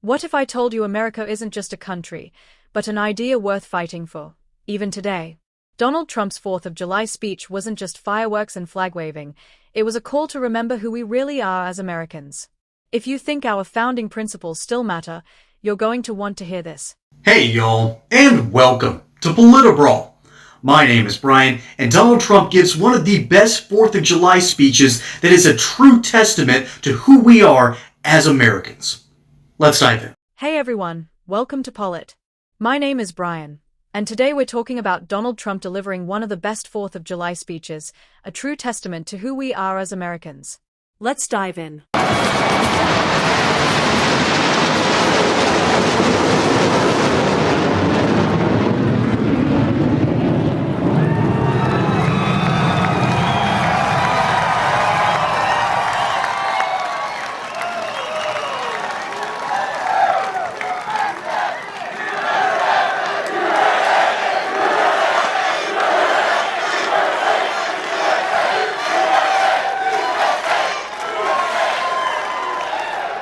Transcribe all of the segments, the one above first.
What if I told you America isn't just a country, but an idea worth fighting for, even today? Donald Trump's 4th of July speech wasn't just fireworks and flag waving, it was a call to remember who we really are as Americans. If you think our founding principles still matter, you're going to want to hear this. Hey y'all, and welcome to Politibrawl. My name is Brian, and Donald Trump gives one of the best 4th of July speeches that is a true testament to who we are as Americans. Let's dive in. Hey everyone, welcome to Polit. My name is Brian, and today we're talking about Donald Trump delivering one of the best 4th of July speeches, a true testament to who we are as Americans. Let's dive in.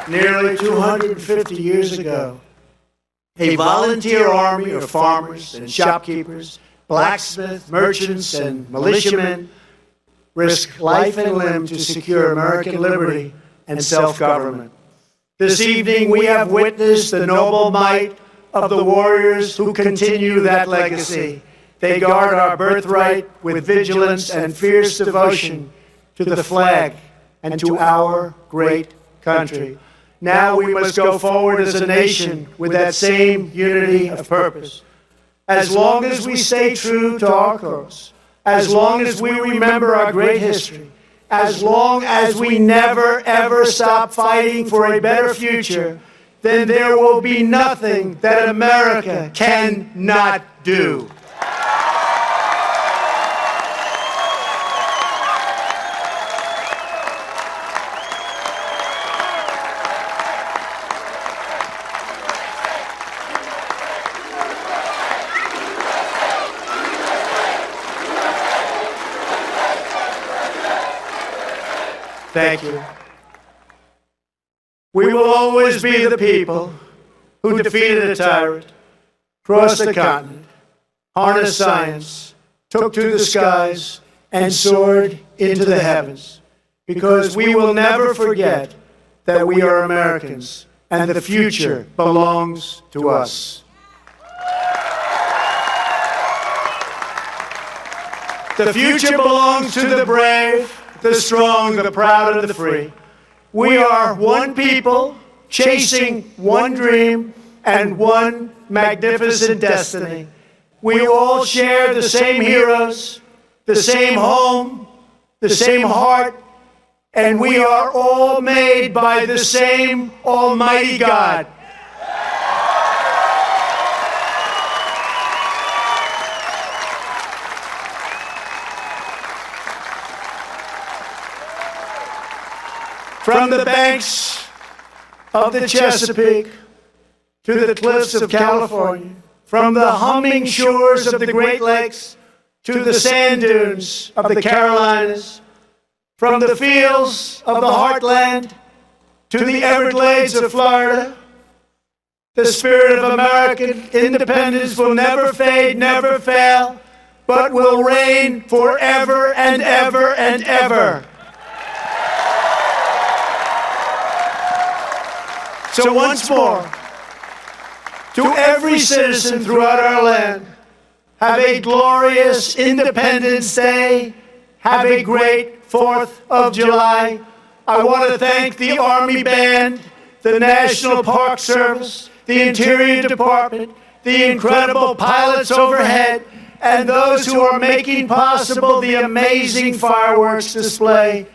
Nearly 250 years ago, a volunteer army of farmers and shopkeepers, blacksmiths, merchants, and militiamen risked life and limb to secure American liberty and self-government. This evening, we have witnessed the noble might of the warriors who continue that legacy. They guard our birthright with vigilance and fierce devotion to the flag and to our great country. Now we must go forward as a nation with that same unity of purpose. As long as we stay true to our cause, as long as we remember our great history, as long as we never, ever stop fighting for a better future, then there will be nothing that America cannot do. Thank you. We will always be the people who defeated a tyrant, crossed the continent, harnessed science, took to the skies, and soared into the heavens. Because we will never forget that we are Americans, and the future belongs to us. The future belongs to the brave, the strong, the proud, and the free. We are one people chasing one dream and one magnificent destiny. We all share the same heroes, the same home, the same heart, and we are all made by the same Almighty God. From the banks of the Chesapeake to the cliffs of California, from the humming shores of the Great Lakes to the sand dunes of the Carolinas, from the fields of the heartland to the Everglades of Florida, the spirit of American independence will never fade, never fail, but will reign forever and ever and ever. So once more, to every citizen throughout our land, have a glorious Independence Day. Have a great 4th of July. I want to thank the Army Band, the National Park Service, the Interior Department, the incredible pilots overhead, and those who are making possible the amazing fireworks display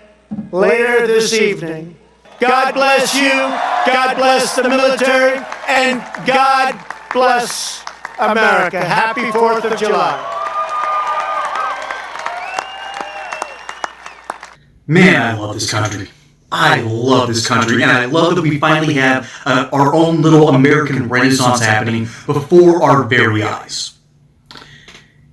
later this evening. God bless you, God bless the military, and God bless America. Happy 4th of July. Man, I love this country. I love this country, and I love that we finally have our own little American Renaissance happening before our very eyes.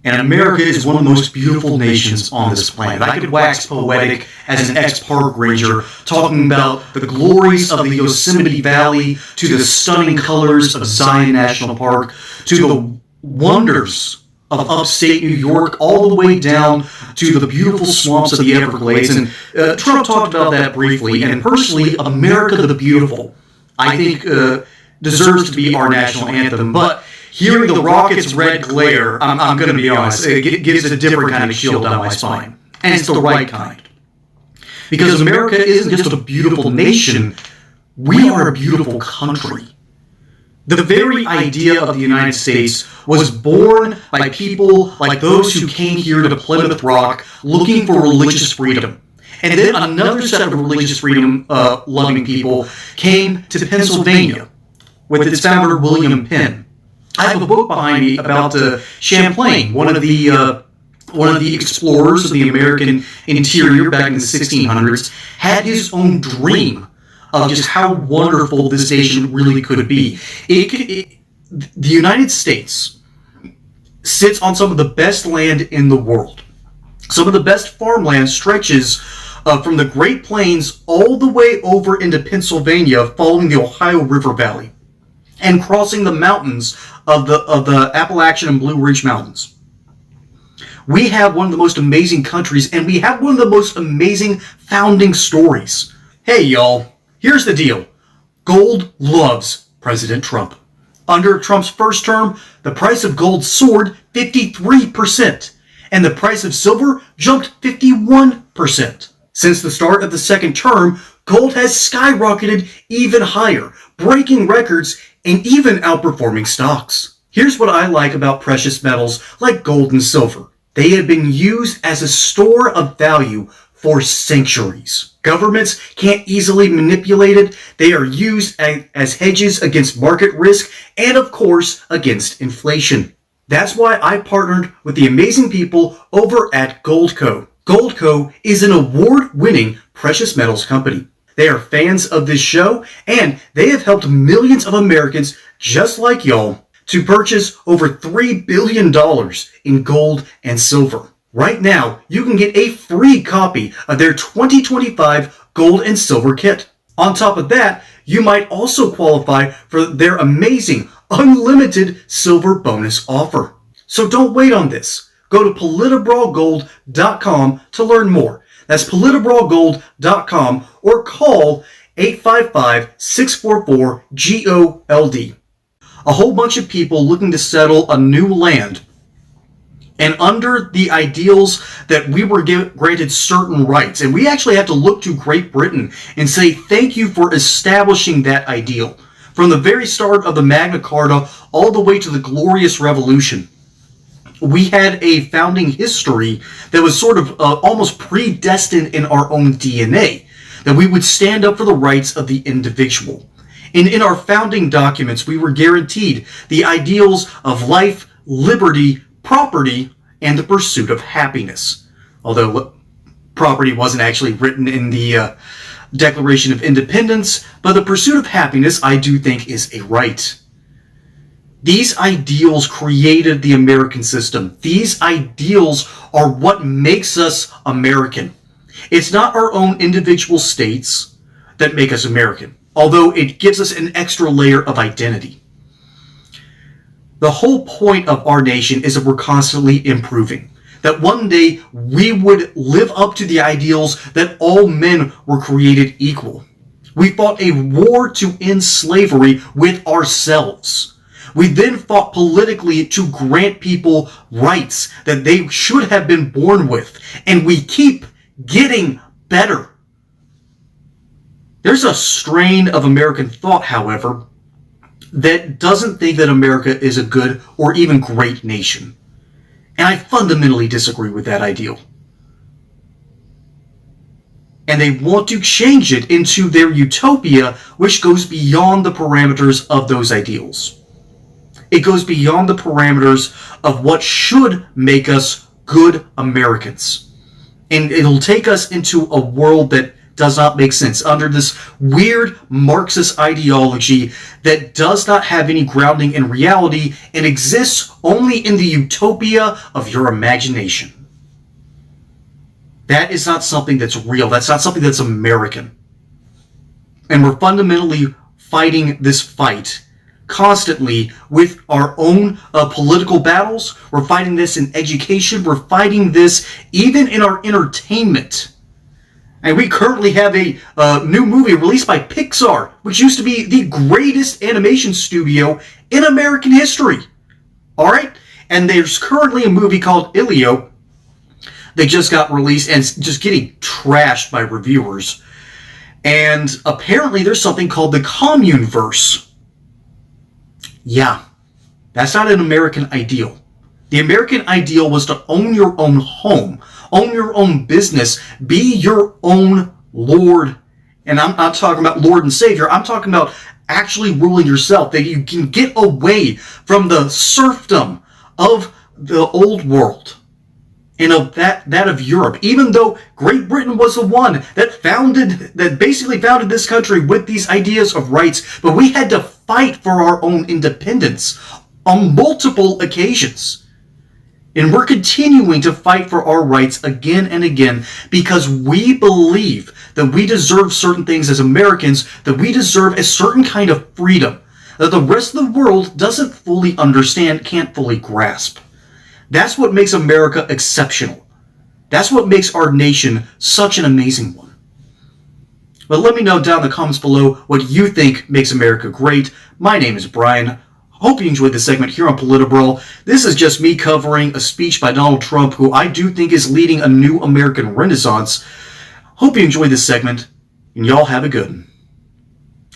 And America is one of the most beautiful nations on this planet. I could wax poetic as an ex-park ranger, talking about the glories of the Yosemite Valley, to the stunning colors of Zion National Park, to the wonders of upstate New York, all the way down to the beautiful swamps of the Everglades. And Trump talked about that briefly. And personally, America the Beautiful, I think, deserves to be our national anthem. But hearing the rocket's red glare, I'm going to be honest, it gives a different kind of chill down my spine. And it's the right kind. Because America isn't just a beautiful nation, we are a beautiful country. The very idea of the United States was born by people like those who came here to Plymouth Rock looking for religious freedom. And then another set of religious freedom loving people came to Pennsylvania with its founder, William Penn. I have a book behind me about Champlain, one of the explorers of the American interior back in the 1600s, had his own dream of just how wonderful this nation really could be. The United States sits on some of the best land in the world. Some of the best farmland stretches from the Great Plains all the way over into Pennsylvania, following the Ohio River Valley and crossing the mountains of the Appalachian and Blue Ridge Mountains. We have one of the most amazing countries, and we have one of the most amazing founding stories. Hey, y'all. Here's the deal. Gold loves President Trump. Under Trump's first term, the price of gold soared 53%, and the price of silver jumped 51%. Since the start of the second term, gold has skyrocketed even higher, breaking records and even outperforming stocks. Here's what I like about precious metals like gold and silver. They have been used as a store of value for centuries. Governments can't easily manipulate it. They are used as hedges against market risk and, of course, against inflation. That's why I partnered with the amazing people over at Goldco. Goldco is an award-winning precious metals company. They are fans of this show, and they have helped millions of Americans just like y'all to purchase over $3 billion in gold and silver. Right now, you can get a free copy of their 2025 gold and silver kit. On top of that, you might also qualify for their amazing unlimited silver bonus offer. So don't wait on this. Go to politibrawlgold.com to learn more. That's politibrawlgold.com or call 855-644-GOLD. A whole bunch of people looking to settle a new land, and under the ideals that we were granted certain rights. And we actually have to look to Great Britain and say thank you for establishing that ideal. From the very start of the Magna Carta all the way to the Glorious Revolution, we had a founding history that was sort of almost predestined in our own DNA, that we would stand up for the rights of the individual. And in our founding documents, we were guaranteed the ideals of life, liberty, property, and the pursuit of happiness. Although property wasn't actually written in the Declaration of Independence, but the pursuit of happiness, I do think, is a right. These ideals created the American system. These ideals are what makes us American. It's not our own individual states that make us American, although it gives us an extra layer of identity. The whole point of our nation is that we're constantly improving. That one day we would live up to the ideals that all men were created equal. We fought a war to end slavery with ourselves. We then fought politically to grant people rights that they should have been born with. And we keep getting better. There's a strain of American thought, however, that doesn't think that America is a good or even great nation. And I fundamentally disagree with that ideal. And they want to change it into their utopia, which goes beyond the parameters of those ideals. It goes beyond the parameters of what should make us good Americans. And it'll take us into a world that does not make sense under this weird Marxist ideology that does not have any grounding in reality and exists only in the utopia of your imagination. That is not something that's real. That's not something that's American. And we're fundamentally fighting this fight constantly with our own political battles. We're fighting this in education. We're fighting this even in our entertainment. And we currently have a new movie released by Pixar, which used to be the greatest animation studio in American history. Alright? And there's currently a movie called Ilio. They just got released and just getting trashed by reviewers. And apparently there's something called the Communeverse. Yeah, that's not an American ideal. The American ideal was to own your own home, own your own business, be your own Lord. And I'm not talking about Lord and Savior. I'm talking about actually ruling yourself, that you can get away from the serfdom of the old world and of that of Europe. Even though Great Britain was the one that basically founded this country with these ideas of rights, but we had to fight for our own independence on multiple occasions. And we're continuing to fight for our rights again and again because we believe that we deserve certain things as Americans, that we deserve a certain kind of freedom that the rest of the world doesn't fully understand, can't fully grasp. That's what makes America exceptional. That's what makes our nation such an amazing one. But let me know down in the comments below what you think makes America great. My name is Brian. Hope you enjoyed this segment here on Politibrawl. This is just me covering a speech by Donald Trump, who I do think is leading a new American renaissance. Hope you enjoyed this segment, and y'all have a good one.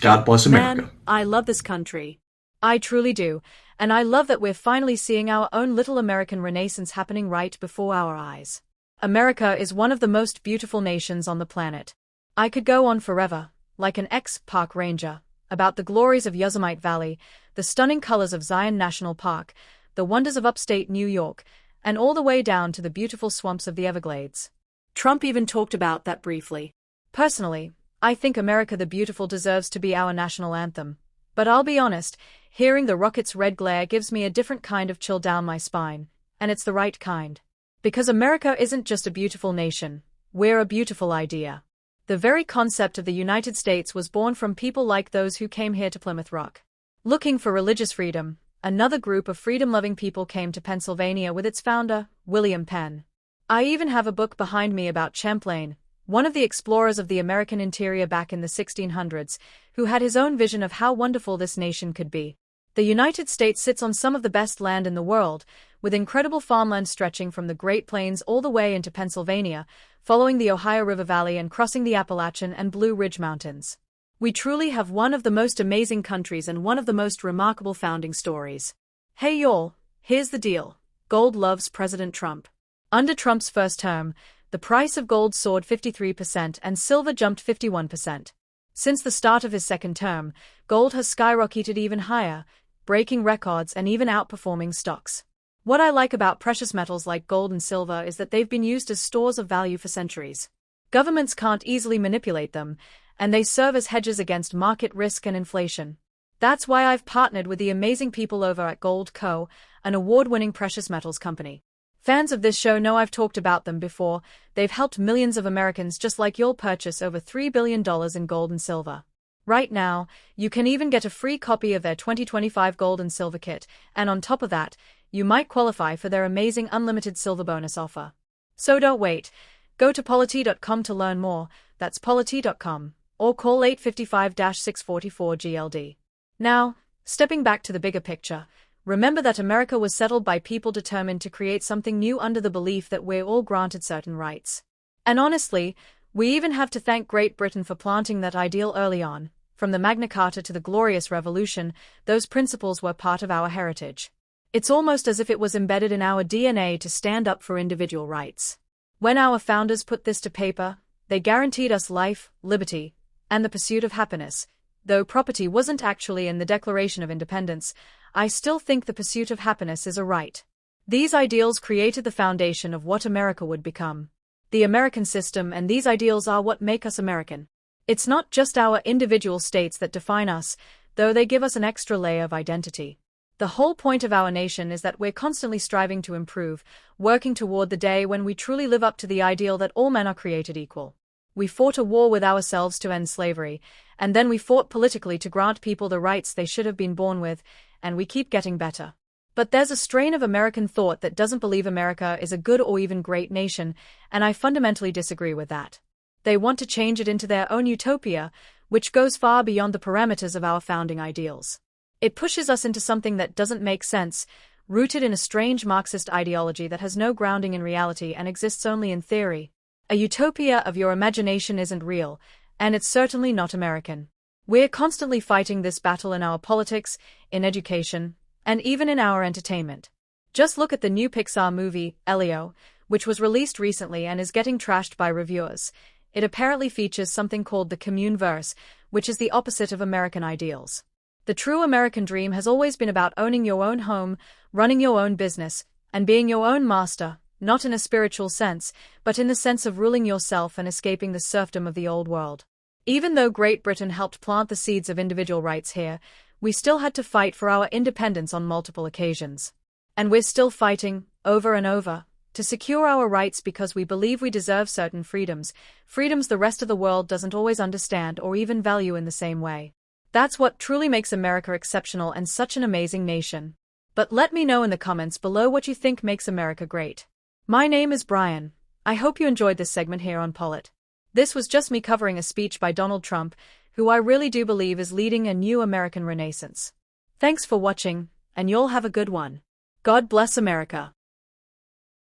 God bless America. Man, I love this country. I truly do. And I love that we're finally seeing our own little American renaissance happening right before our eyes. America is one of the most beautiful nations on the planet. I could go on forever, like an ex-park ranger, about the glories of Yosemite Valley, the stunning colors of Zion National Park, the wonders of upstate New York, and all the way down to the beautiful swamps of the Everglades. Trump even talked about that briefly. Personally, I think America the Beautiful deserves to be our national anthem. But I'll be honest, hearing the rocket's red glare gives me a different kind of chill down my spine, and it's the right kind. Because America isn't just a beautiful nation, we're a beautiful idea. The very concept of the United States was born from people like those who came here to Plymouth Rock. Looking for religious freedom, another group of freedom-loving people came to Pennsylvania with its founder, William Penn. I even have a book behind me about Champlain, one of the explorers of the American interior back in the 1600s, who had his own vision of how wonderful this nation could be. The United States sits on some of the best land in the world, with incredible farmland stretching from the Great Plains all the way into Pennsylvania, following the Ohio River Valley and crossing the Appalachian and Blue Ridge Mountains. We truly have one of the most amazing countries and one of the most remarkable founding stories. Hey y'all, here's the deal. Gold loves President Trump. Under Trump's first term, the price of gold soared 53% and silver jumped 51%. Since the start of his second term, gold has skyrocketed even higher, breaking records and even outperforming stocks. What I like about precious metals like gold and silver is that they've been used as stores of value for centuries. Governments can't easily manipulate them, and they serve as hedges against market risk and inflation. That's why I've partnered with the amazing people over at Gold Co., an award-winning precious metals company. Fans of this show know I've talked about them before. They've helped millions of Americans just like you'll purchase over $3 billion in gold and silver. Right now, you can even get a free copy of their 2025 gold and silver kit, and on top of that, you might qualify for their amazing unlimited silver bonus offer. So don't wait. Go to polity.com to learn more. That's polity.com, or call 855-644-GLD. Now, stepping back to the bigger picture, remember that America was settled by people determined to create something new under the belief that we're all granted certain rights. And honestly, we even have to thank Great Britain for planting that ideal early on. From the Magna Carta to the Glorious Revolution, those principles were part of our heritage. It's almost as if it was embedded in our DNA to stand up for individual rights. When our founders put this to paper, they guaranteed us life, liberty, and the pursuit of happiness. Though property wasn't actually in the Declaration of Independence, I still think the pursuit of happiness is a right. These ideals created the foundation of what America would become. The American system and these ideals are what make us American. It's not just our individual states that define us, though they give us an extra layer of identity. The whole point of our nation is that we're constantly striving to improve, working toward the day when we truly live up to the ideal that all men are created equal. We fought a war with ourselves to end slavery, and then we fought politically to grant people the rights they should have been born with, and we keep getting better. But there's a strain of American thought that doesn't believe America is a good or even great nation, and I fundamentally disagree with that. They want to change it into their own utopia, which goes far beyond the parameters of our founding ideals. It pushes us into something that doesn't make sense, rooted in a strange Marxist ideology that has no grounding in reality and exists only in theory. A utopia of your imagination isn't real, and it's certainly not American. We're constantly fighting this battle in our politics, in education, and even in our entertainment. Just look at the new Pixar movie, Elio, which was released recently and is getting trashed by reviewers. It apparently features something called the commune verse, which is the opposite of American ideals. The true American dream has always been about owning your own home, running your own business, and being your own master, not in a spiritual sense, but in the sense of ruling yourself and escaping the serfdom of the old world. Even though Great Britain helped plant the seeds of individual rights here, we still had to fight for our independence on multiple occasions. And we're still fighting, over and over, to secure our rights because we believe we deserve certain freedoms the rest of the world doesn't always understand or even value in the same way. That's what truly makes America exceptional and such an amazing nation. But let me know in the comments below what you think makes America great. My name is Brian. I hope you enjoyed this segment here on Polit. This was just me covering a speech by Donald Trump, who I really do believe is leading a new American renaissance. Thanks for watching, and you'll have a good one. God bless America.